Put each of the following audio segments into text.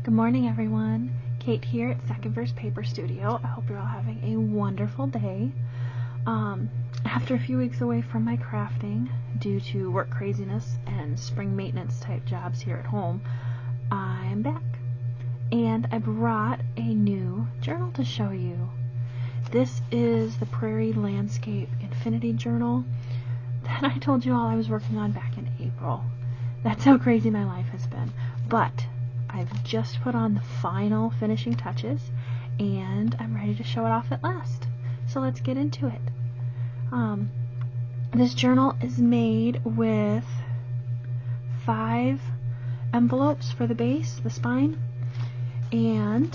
Good morning, everyone. Kate here at Second Verse Paper Studio. I hope you're all having a wonderful day. After a few weeks away from my crafting due to work craziness and spring maintenance type jobs here at home, I'm back. And I brought a new journal to show you. This is the Prairie Landscape Infinity Journal that I told you all I was working on back in April. That's how crazy my life has been. But I've just put on the final finishing touches and I'm ready to show it off at last. So let's get into it. This journal is made with 5 envelopes for the base, the spine, and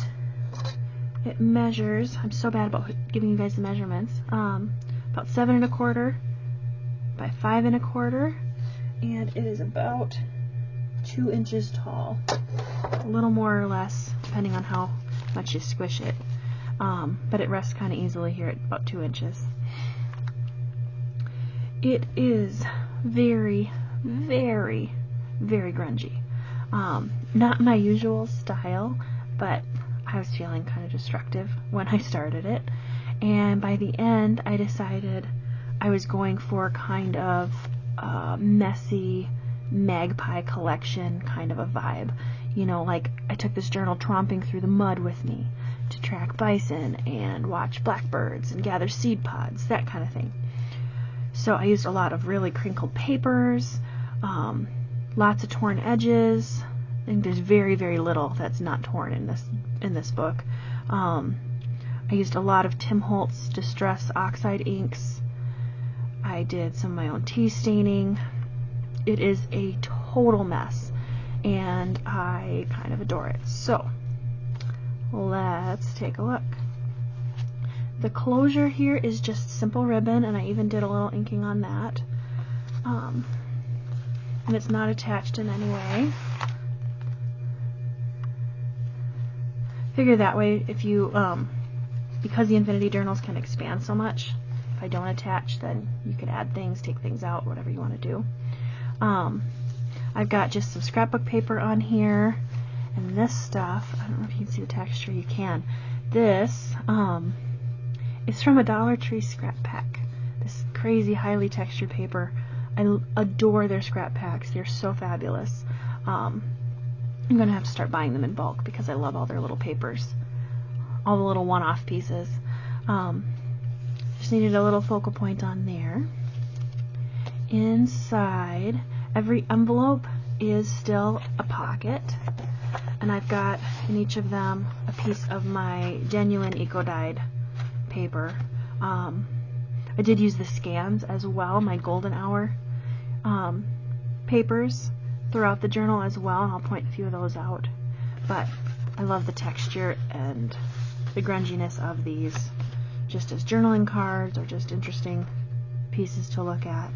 it measures, I'm so bad about giving you guys the measurements, about 7 1/4 by 5 1/4, and it is about 2 inches tall, a little more or less depending on how much you squish it, but it rests kind of easily here at about 2 inches. It is very, very, very grungy. Not my usual style, but I was feeling kind of destructive when I started it, and by the end I decided I was going for kind of messy magpie collection kind of a vibe. You know, like I took this journal tromping through the mud with me to track bison and watch blackbirds and gather seed pods, that kind of thing. So I used a lot of really crinkled papers, lots of torn edges. I think there's very, very little that's not torn in this book. I used a lot of Tim Holtz Distress Oxide inks. I did some of my own tea staining. It is a total mess, and I kind of adore it. So let's take a look. The closure here is just simple ribbon, and I even did a little inking on that. And it's not attached in any way. Figure that way, if you, because the Infinity Journals can expand so much, if I don't attach, then you could add things, take things out, whatever you want to do. I've got just some scrapbook paper on here, and this stuff, I don't know if you can see the texture, you can. This is from a Dollar Tree scrap pack. This crazy, highly textured paper. I adore their scrap packs. They're so fabulous. I'm going to have to start buying them in bulk because I love all their little papers. All the little one-off pieces. Just needed a little focal point on there. Inside, every envelope is still a pocket, and I've got in each of them a piece of my genuine eco-dyed paper. I did use the scans as well, my golden hour papers throughout the journal as well, and I'll point a few of those out. But I love the texture and the grunginess of these, just as journaling cards or just interesting pieces to look at.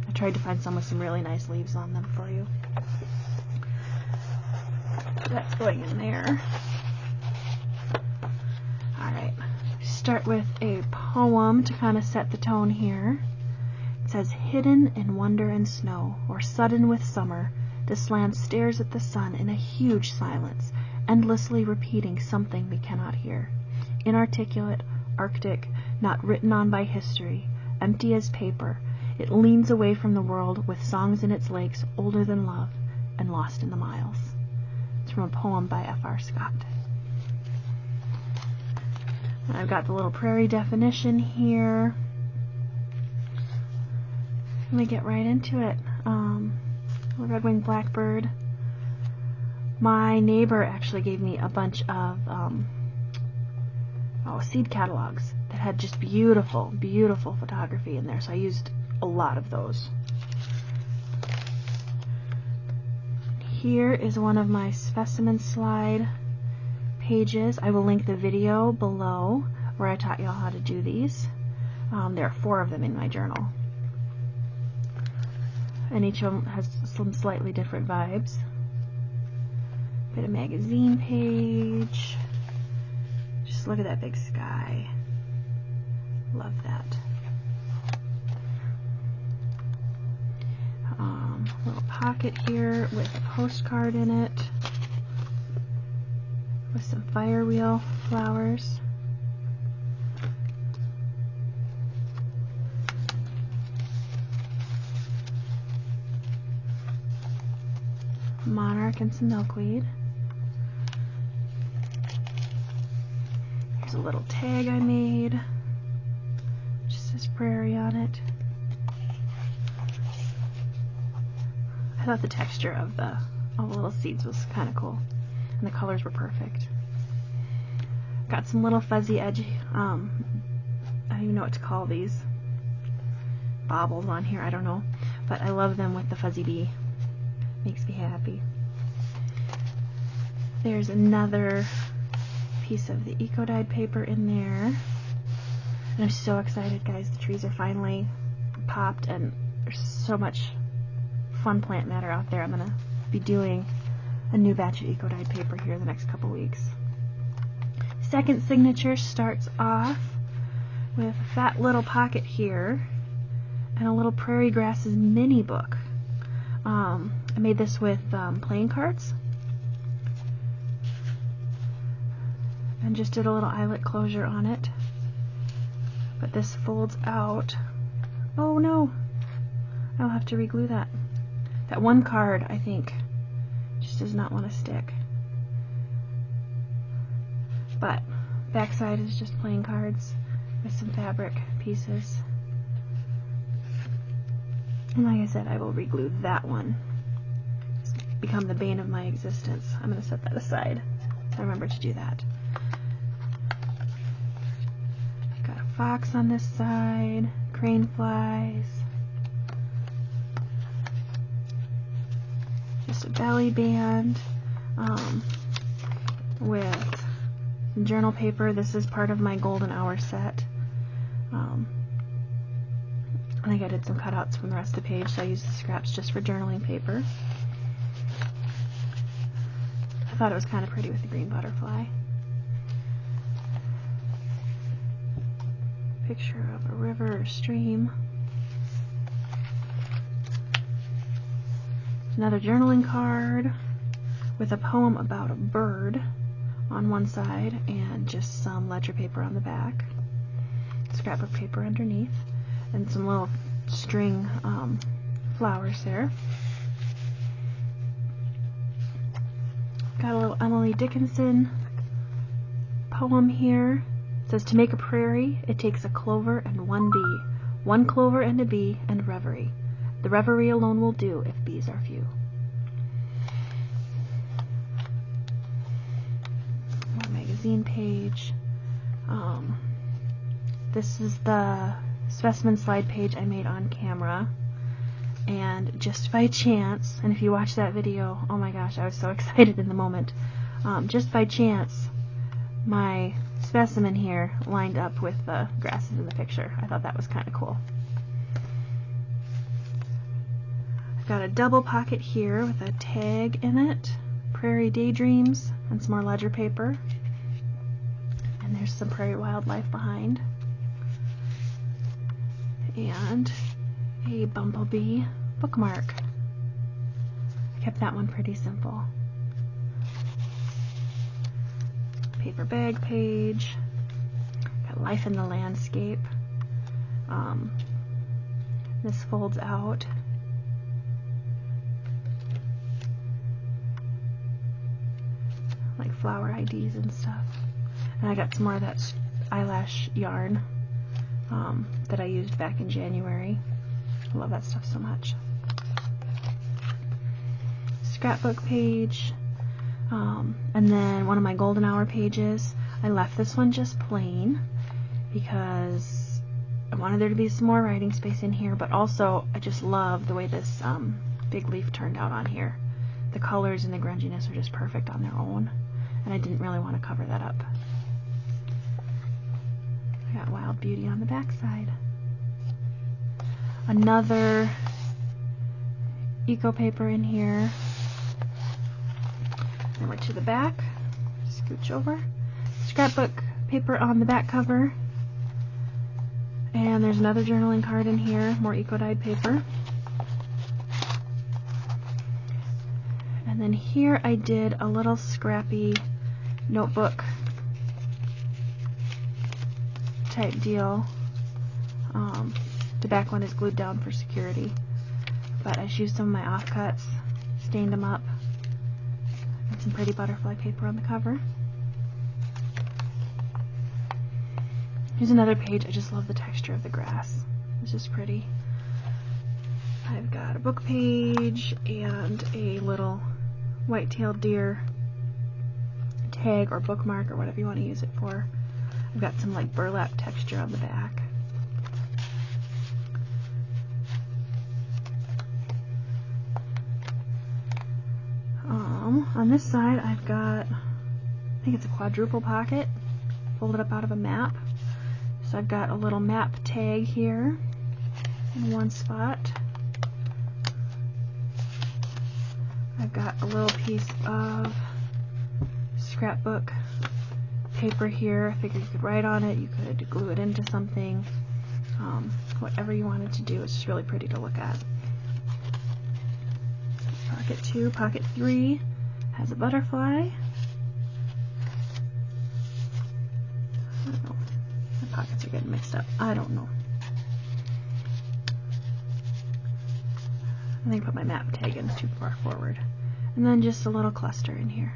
I tried to find some with some really nice leaves on them for you. That's going in there. Alright, start with a poem to kind of set the tone here. It says, hidden in wonder and snow, or sudden with summer, this land stares at the sun in a huge silence, endlessly repeating something we cannot hear. Inarticulate, arctic, not written on by history, empty as paper, it leans away from the world with songs in its lakes older than love and lost in the miles. It's from a poem by F.R. Scott. And I've got the little prairie definition here. Let me get right into it. Red-winged blackbird. My neighbor actually gave me a bunch of seed catalogs that had just beautiful, beautiful photography in there, so I used a lot of those. Here is one of my specimen slide pages. I will link the video below where I taught you all how to do these. There are 4 of them in my journal, and each of them has some slightly different vibes. Bit of magazine page. Just look at that big sky. Love that. Little pocket here with a postcard in it. with some fire wheel flowers. Monarch and some milkweed. Here's a little tag I made. Just says Prairie on it. I thought the texture of all the little seeds was kind of cool, and the colors were perfect. Got some little fuzzy edge, I don't even know what to call these, baubles on here, I don't know, but I love them with the fuzzy bee. Makes me happy. There's another piece of the eco-dyed paper in there. And I'm so excited, guys. The trees are finally popped, and there's so much fun plant matter out there. I'm going to be doing a new batch of eco-dyed paper here in the next couple weeks. Second signature starts off with a fat little pocket here and a little Prairie Grasses mini book. I made this with playing cards and just did a little eyelet closure on it, but this folds out. Oh no, I'll have to reglue that. That one card, I think, just does not want to stick, but backside is just playing cards with some fabric pieces. And like I said, I will reglue that one. It's become the bane of my existence. I'm going to set that aside. I remember to do that. I've got a fox on this side, crane flies, just a belly band with some journal paper. This is part of my golden hour set. I think I did some cutouts from the rest of the page, so I used the scraps just for journaling paper. I thought it was kind of pretty with the green butterfly. Picture of a river or stream. Another journaling card with a poem about a bird on one side and just some ledger paper on the back. Scrapbook paper underneath. And some little string flowers there. Got a little Emily Dickinson poem here. It says, "To make a prairie, it takes a clover and one bee. One clover and a bee and reverie. The reverie alone will do if bees are few." More magazine page. This is the specimen slide page I made on camera, and just by chance, and if you watch that video, oh my gosh, I was so excited in the moment, just by chance my specimen here lined up with the grasses in the picture. I thought that was kind of cool. I've got a double pocket here with a tag in it, Prairie Daydreams, and some more ledger paper, and there's some prairie wildlife behind. And a bumblebee bookmark. I kept that one pretty simple. Paper bag page. Got life in the landscape. This folds out. Like flower IDs and stuff. And I got some more of that eyelash yarn that I used back in January. I love that stuff so much. Scrapbook page, and then one of my golden hour pages. I left this one just plain because I wanted there to be some more writing space in here, but also I just love the way this big leaf turned out on here. The colors and the grunginess are just perfect on their own, and I didn't really want to cover that up. I got Wild Beauty on the back side. Another eco paper in here. Then we're to the back. Scooch over. Scrapbook paper on the back cover. And there's another journaling card in here. More eco-dyed paper. And then here I did a little scrappy notebook type deal. The back one is glued down for security, but I just used some of my offcuts, stained them up, and some pretty butterfly paper on the cover. Here's another page. I just love the texture of the grass. It's just pretty. I've got a book page and a little white-tailed deer tag or bookmark or whatever you want to use it for. I've got some like burlap texture on the back. On this side I've got, I think it's a quadruple pocket folded up out of a map. So I've got a little map tag here in one spot. I've got a little piece of scrapbook paper here. I figured you could write on it, you could glue it into something, whatever you wanted to do. It's just really pretty to look at. Pocket 2, pocket 3 has a butterfly. I don't know. My pockets are getting mixed up. I don't know. I think I put my map tag in too far forward. And then just a little cluster in here.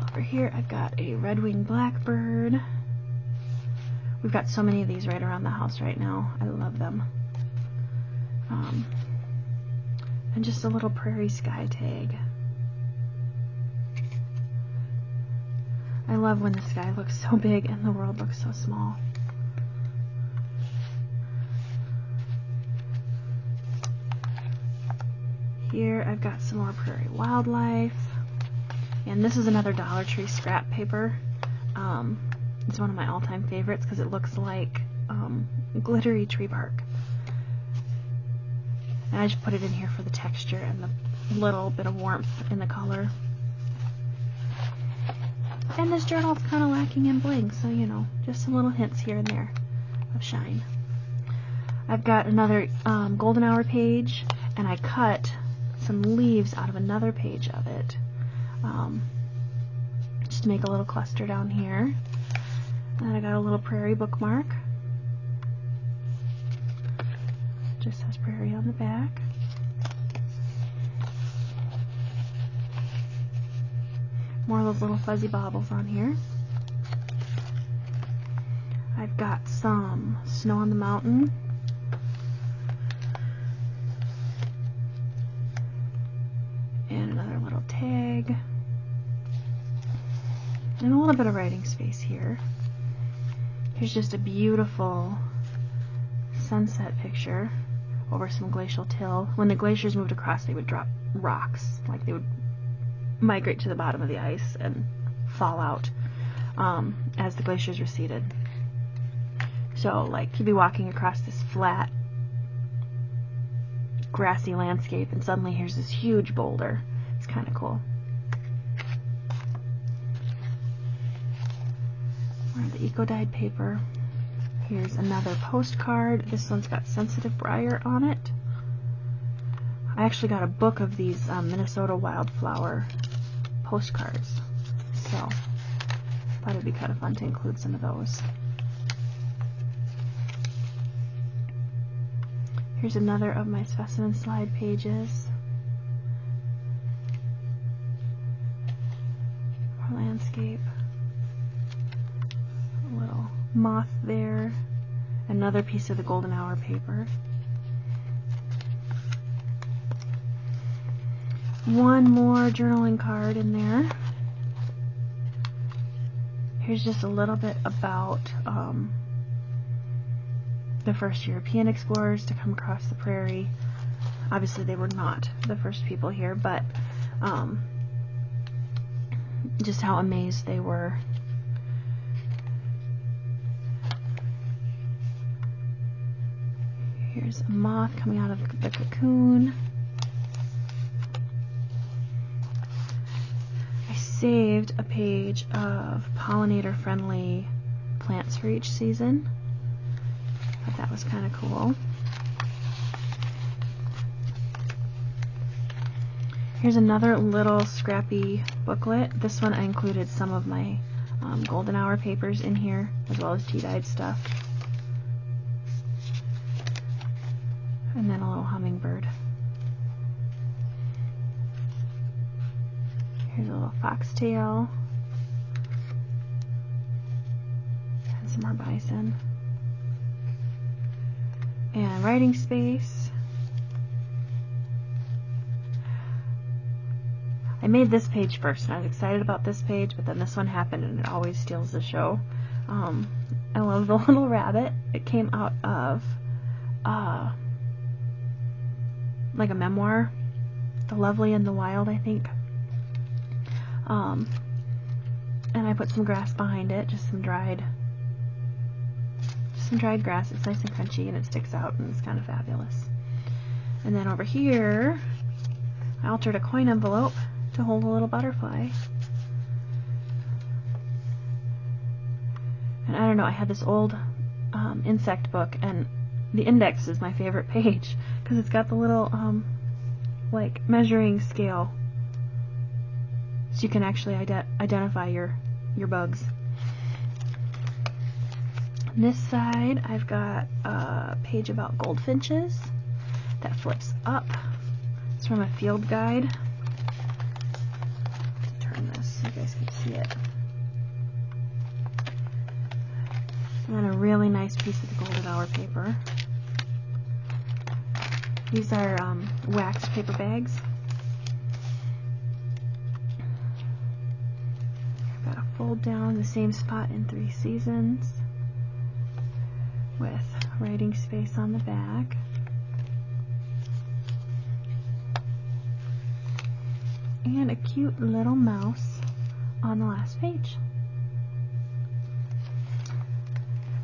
Over here I've got a red-winged blackbird. We've got so many of these right around the house right now. I love them. And just a little prairie sky tag. I love when the sky looks so big and the world looks so small. Here I've got some more prairie wildlife. And this is another Dollar Tree scrap paper. It's one of my all-time favorites because it looks like glittery tree bark. And I just put it in here for the texture and the little bit of warmth in the color. And this journal's kind of lacking in bling, so you know, just some little hints here and there of shine. I've got another golden hour page, and I cut some leaves out of another page of it, just to make a little cluster down here. And I got a little prairie bookmark. Just has prairie on the back. More of those little fuzzy baubles on here. I've got some snow on the mountain. And another little tag. And a little bit of writing space here. Here's just a beautiful sunset picture over some glacial till. When the glaciers moved across, they would drop rocks, like they would migrate to the bottom of the ice and fall out as the glaciers receded. So like you'd be walking across this flat grassy landscape and suddenly here's this huge boulder. It's kind of cool. More of the eco-dyed paper. Here's another postcard. This one's got sensitive briar on it. I actually got a book of these Minnesota wildflower postcards, so I thought it'd be kind of fun to include some of those. Here's another of my specimen slide pages. More landscape. A little moth there. Another piece of the golden hour paper. One more journaling card in there. Here's just a little bit about the first European explorers to come across the prairie. Obviously they were not the first people here, but just how amazed they were. Here's a moth coming out of the cocoon. I saved a page of pollinator-friendly plants for each season. Thought that was kind of cool. Here's another little scrappy booklet. This one I included some of my golden hour papers in here, as well as tea-dyed stuff. And then a little hummingbird. Here's a little foxtail. And some more bison. And writing space. I made this page first, and I was excited about this page, but then this one happened, and it always steals the show. I love the little rabbit. It came out of like a memoir, The Lovely and the Wild, I think. And I put some grass behind it, just some dried grass. It's nice and crunchy, and it sticks out, and it's kind of fabulous. And then over here, I altered a coin envelope to hold a little butterfly. And I don't know, I had this old insect book, and the index is my favorite page because it's got the little like measuring scale, so you can actually identify your bugs. On this side, I've got a page about goldfinches that flips up. It's from a field guide. So you guys can see it. And then a really nice piece of the golden hour paper. These are wax paper bags. I've got a fold down the same spot in 3 seasons with writing space on the back. And a cute little mouse on the last page.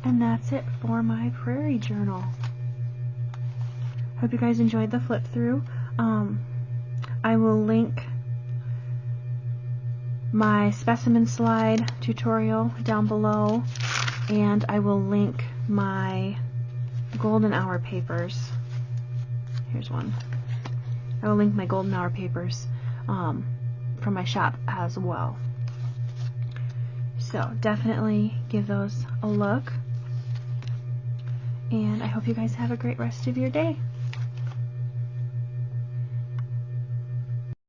And that's it for my Prairie journal. Hope you guys enjoyed the flip through. I will link my specimen slide tutorial down below, and I will link my golden hour papers. Here's one. I will link my golden hour papers from my shop as well. So definitely give those a look, and I hope you guys have a great rest of your day.